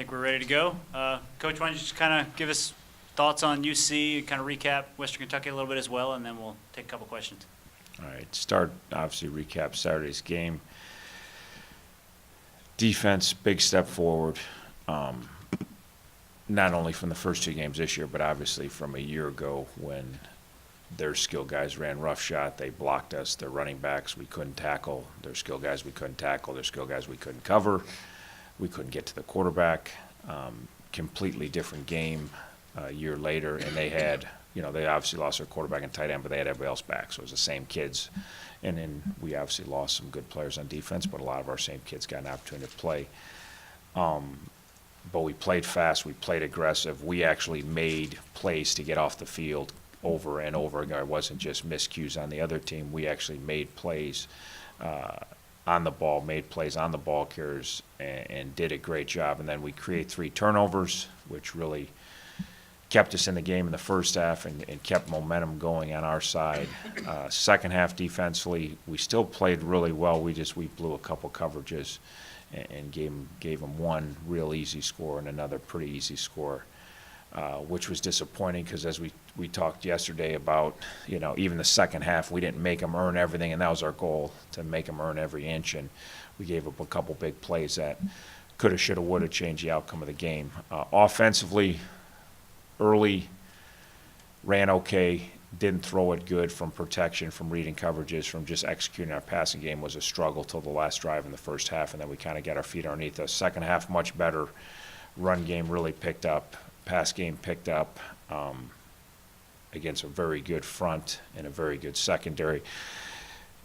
think we're ready to go. Coach, why don't you just kind of give us thoughts on UC, kind of recap Western Kentucky a little bit as well, and then we'll take a couple questions. All right, obviously recap Saturday's game. Defense, big step forward, not only from the first two games this year, but obviously from a year ago when their skill guys ran roughshod. They blocked us. Their running backs we couldn't tackle. Their skill guys we couldn't tackle. Their skill guys we couldn't cover. We couldn't get to the quarterback. Completely different game a year later, and they had, they obviously lost their quarterback and tight end, but they had everybody else back, so it was the same kids. And then we obviously lost some good players on defense, but a lot of our same kids got an opportunity to play. But we played fast. We played aggressive. We actually made plays to get off the field over and over again. It wasn't just miscues on the other team. We actually made plays on the ball, made plays on the ball carriers, and did a great job. And then we create 3 turnovers, which really kept us in the game in the first half and kept momentum going on our side. Second half defensively, we still played really well. We blew a couple coverages and gave them one real easy score and another pretty easy score, which was disappointing because as we talked yesterday about, even the second half, we didn't make them earn everything, and that was our goal, to make them earn every inch, and we gave up a couple big plays that coulda, shoulda, woulda changed the outcome of the game. Offensively, early, ran okay, didn't throw it good from protection, from reading coverages, from just executing our passing game was a struggle till the last drive in the first half, and then we kind of got our feet underneath us. Second half, much better. Run game really picked up. Pass game picked up against a very good front and a very good secondary,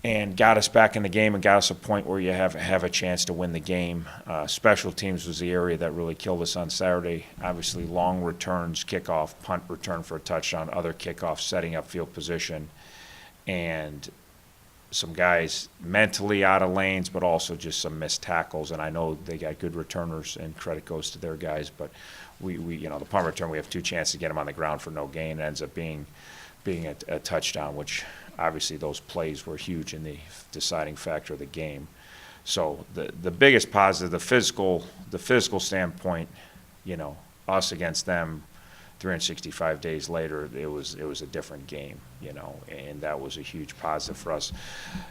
and got us back in the game and got us a point where you have a chance to win the game. Special teams was the area that really killed us on Saturday. Obviously, long returns, kickoff, punt return for a touchdown, other kickoffs, setting up field position, and some guys mentally out of lanes, but also just some missed tackles. And I know they got good returners, and credit goes to their guys. But we the punt return, we have 2 chances to get them on the ground for no gain. It ends up being a touchdown, which obviously those plays were huge in the deciding factor of the game. So the biggest positive, the physical standpoint, us against them 365 days later, it was a different game, and that was a huge positive for us.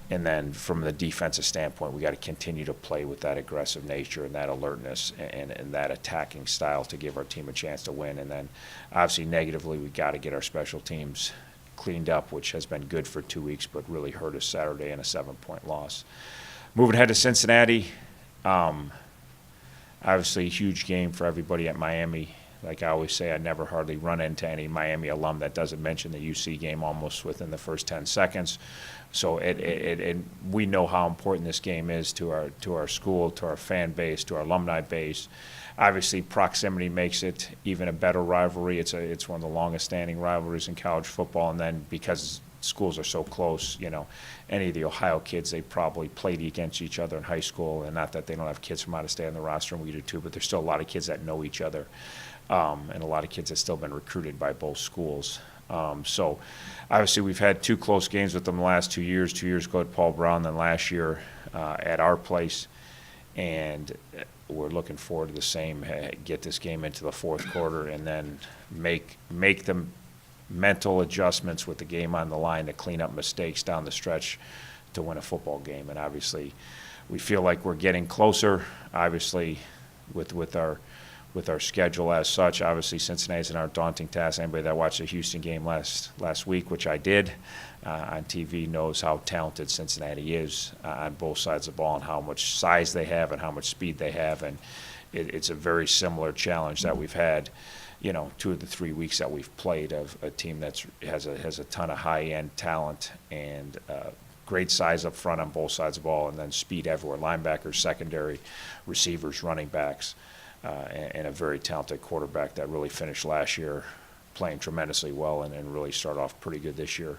And then from the defensive standpoint, we got to continue to play with that aggressive nature and that alertness and that attacking style to give our team a chance to win. And then obviously negatively, we got to get our special teams cleaned up, which has been good for 2 weeks, but really hurt us Saturday in a 7-point loss. Moving ahead to Cincinnati, obviously a huge game for everybody at Miami. Like I always say, I never hardly run into any Miami alum that doesn't mention the UC game almost within the first 10 seconds. So we know how important this game is to our school, to our fan base, to our alumni base. Obviously, proximity makes it even a better rivalry. It's one of the longest-standing rivalries in college football, and then because schools are so close, any of the Ohio kids, they probably played against each other in high school, and not that they don't have kids from out of state on the roster, and we do too, but there's still a lot of kids that know each other, and a lot of kids have still been recruited by both schools. So obviously we've had 2 close games with them the last 2 years. 2 years ago at Paul Brown, then last year at our place, and we're looking forward to the same, get this game into the fourth quarter and then make the mental adjustments with the game on the line to clean up mistakes down the stretch to win a football game. And obviously we feel like we're getting closer, obviously with our schedule as such. Obviously Cincinnati's in our daunting task. Anybody that watched the Houston game last week, which I did, on TV, knows how talented Cincinnati is on both sides of the ball and how much size they have and how much speed they have. And it's a very similar challenge that we've had, 2 of the 3 weeks that we've played, of a team that has a ton of high-end talent and great size up front on both sides of the ball, and then speed everywhere, linebackers, secondary, receivers, running backs, and a very talented quarterback that really finished last year playing tremendously well and really started off pretty good this year.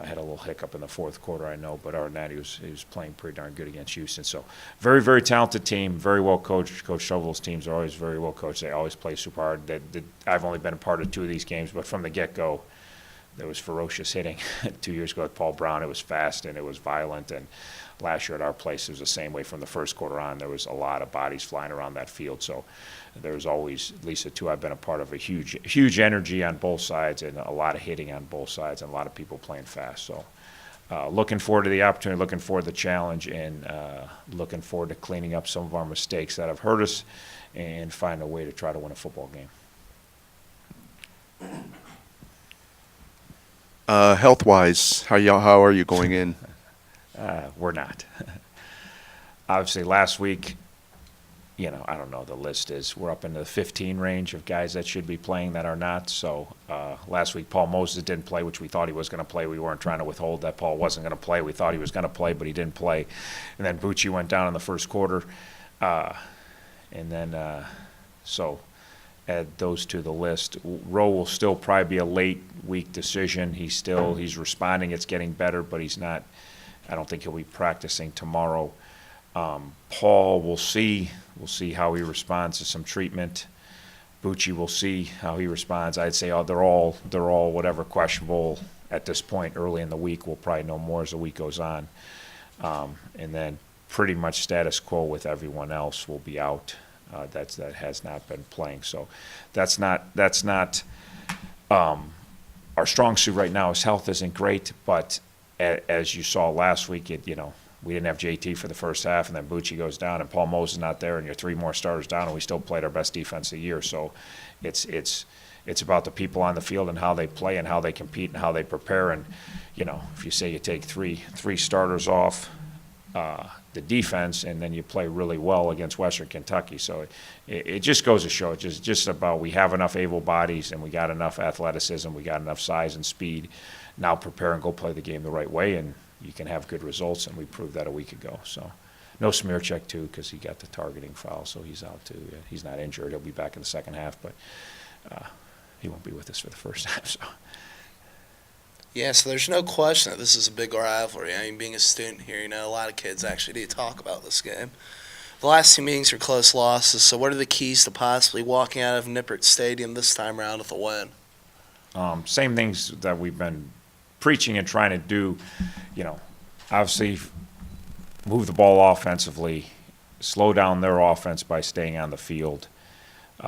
Had a little hiccup in the fourth quarter, I know, but other than that, he was playing pretty darn good against Houston. So very, very talented team, very well coached. Coach Shovel's teams are always very well coached. They always play super hard. I've only been a part of 2 of these games, but from the get-go, there was ferocious hitting. 2 years ago with Paul Brown, it was fast and it was violent. And last year at our place, it was the same way from the first quarter on. There was a lot of bodies flying around that field. So there's always, at least the two I've been a part of, a huge energy on both sides and a lot of hitting on both sides and a lot of people playing fast. So looking forward to the opportunity, looking forward to the challenge, and looking forward to cleaning up some of our mistakes that have hurt us and find a way to try to win a football game. Health-wise, how are you going in? We're not. Obviously, last week, I don't know, the list is we're up into the 15 range of guys that should be playing that are not. So last week, Paul Moses didn't play, which we thought he was going to play. We weren't trying to withhold that Paul wasn't going to play. We thought he was going to play, but he didn't play. And then Bucci went down in the first quarter. So add those to the list. Rowe will still probably be a late week decision. He's responding. It's getting better, but he's not. I don't think he'll be practicing tomorrow. Paul, we'll see. We'll see how he responds to some treatment. Bucci, we'll see how he responds. I'd say they're all whatever questionable at this point early in the week. We'll probably know more as the week goes on. And then pretty much status quo with everyone else will be out. That has not been playing. So that's not our strong suit right now. His health isn't great, but as you saw last week, we didn't have JT for the first half, and then Bucci goes down, and Paul Moses is not there, and you're three more starters down, and we still played our best defense of the year. So it's about the people on the field and how they play and how they compete and how they prepare. And if you say you take three starters off the defense, and then you play really well against Western Kentucky. So it just goes to show, it's just about we have enough able bodies and we got enough athleticism, we got enough size and speed. Now prepare and go play the game the right way, and you can have good results, and we proved that a week ago. So no Smearcheck, too, because he got the targeting foul, so he's out, too. He's not injured. He'll be back in the second half, but he won't be with us for the first half. So. Yeah, so there's no question that this is a big rivalry. I mean, being a student here, a lot of kids actually do talk about this game. The last two meetings are close losses, so what are the keys to possibly walking out of Nippert Stadium this time around with a win? Same things that we've been preaching and trying to do, obviously move the ball offensively, slow down their offense by staying on the field,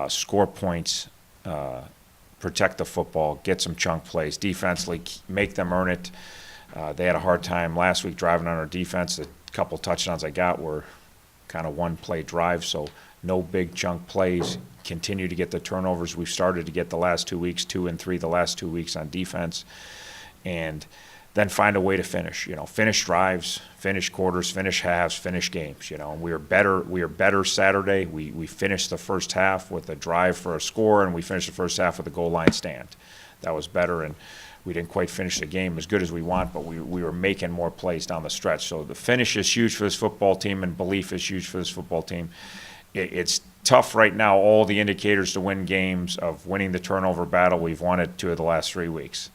score points, protect the football, get some chunk plays, defensively make them earn it. They had a hard time last week driving on our defense. The couple touchdowns I got were kind of one-play drives, so no big chunk plays. Continue to get the turnovers we've started to get the last 2 weeks, 2 and 3 the last 2 weeks on defense, and then find a way to finish. Finish drives, finish quarters, finish halves, finish games. We are better Saturday. We finished the first half with a drive for a score, and we finished the first half with a goal line stand. That was better, and we didn't quite finish the game as good as we want, but we were making more plays down the stretch. So the finish is huge for this football team, and belief is huge for this football team. It's tough right now, all the indicators to win games of winning the turnover battle. We've won it 2 of the last 3 weeks.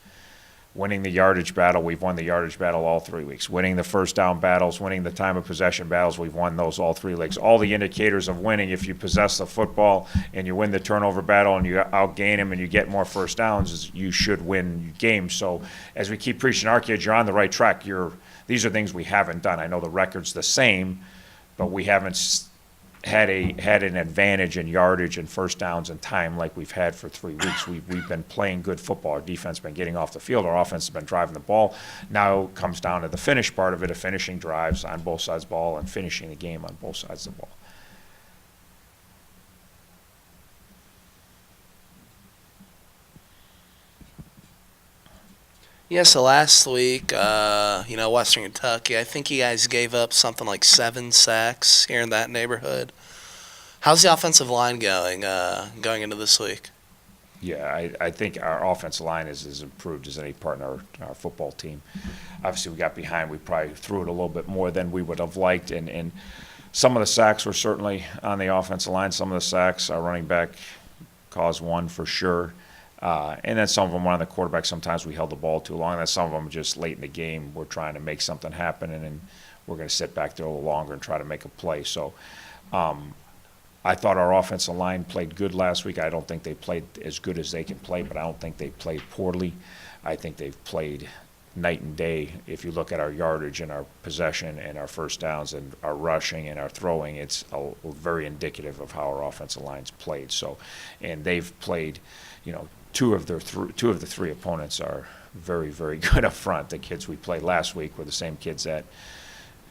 Winning the yardage battle, we've won the yardage battle all 3 weeks. Winning the first down battles, winning the time of possession battles, we've won those all 3 legs. All the indicators of winning, if you possess the football and you win the turnover battle and you outgain them and you get more first downs, is you should win games. So as we keep preaching our kids, you're on the right track. These are things we haven't done. I know the record's the same, but we haven't had an advantage in yardage and first downs and time like we've had for 3 weeks. We've been playing good football. Our defense has been getting off the field. Our offense has been driving the ball. Now it comes down to the finish part of it, of finishing drives on both sides of the ball and finishing the game on both sides of the ball. Yeah, so last week, Western Kentucky, I think you guys gave up something like 7 sacks here in that neighborhood. How's the offensive line going into this week? Yeah, I think our offensive line is as improved as any part in our football team. Obviously, we got behind. We probably threw it a little bit more than we would have liked, and some of the sacks were certainly on the offensive line. Some of the sacks, our running back caused one for sure. And then some of them were on the quarterback. Sometimes we held the ball too long. And then some of them just late in the game, we're trying to make something happen, and then we're going to sit back there a little longer and try to make a play. So I thought our offensive line played good last week. I don't think they played as good as they can play, but I don't think they played poorly. I think they've played night and day. If you look at our yardage and our possession and our first downs and our rushing and our throwing, it's very indicative of how our offensive line's played. So, and they've played, you know, two of the three opponents are very, very good up front. The kids we played last week were the same kids that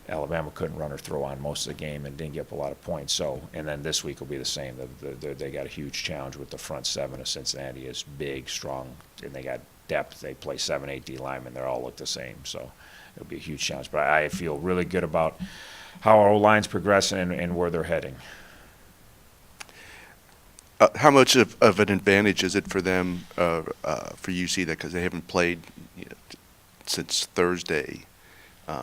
Alabama couldn't run or throw on most of the game and didn't get up a lot of points. So, and then this week will be the same. They got a huge challenge with the front seven of Cincinnati. Is big, strong, and they got depth. They play 7-8 D linemen. They all look the same. So it'll be a huge challenge. But I feel really good about how our line's progressing and where they're heading. How much of an advantage is it for them, for UC, that because they haven't played since Thursday?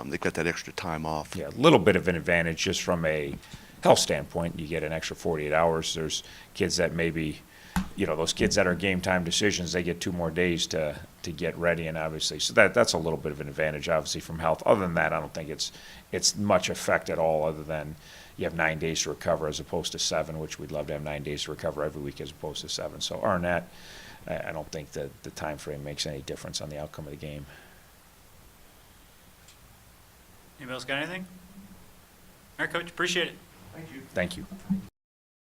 They've got that extra time off. Yeah, a little bit of an advantage just from a health standpoint. You get an extra 48 hours. There's kids that maybe, you know, those kids that are game time decisions, they get 2 more days to get ready, and obviously, so that's a little bit of an advantage, obviously, from health. Other than that, I don't think it's much effect at all, other than you have 9 days to recover as opposed to 7, which we'd love to have 9 days to recover every week as opposed to 7. So, other than that, I don't think that the time frame makes any difference on the outcome of the game. Anybody else got anything? All right, Coach, appreciate it. Thank you.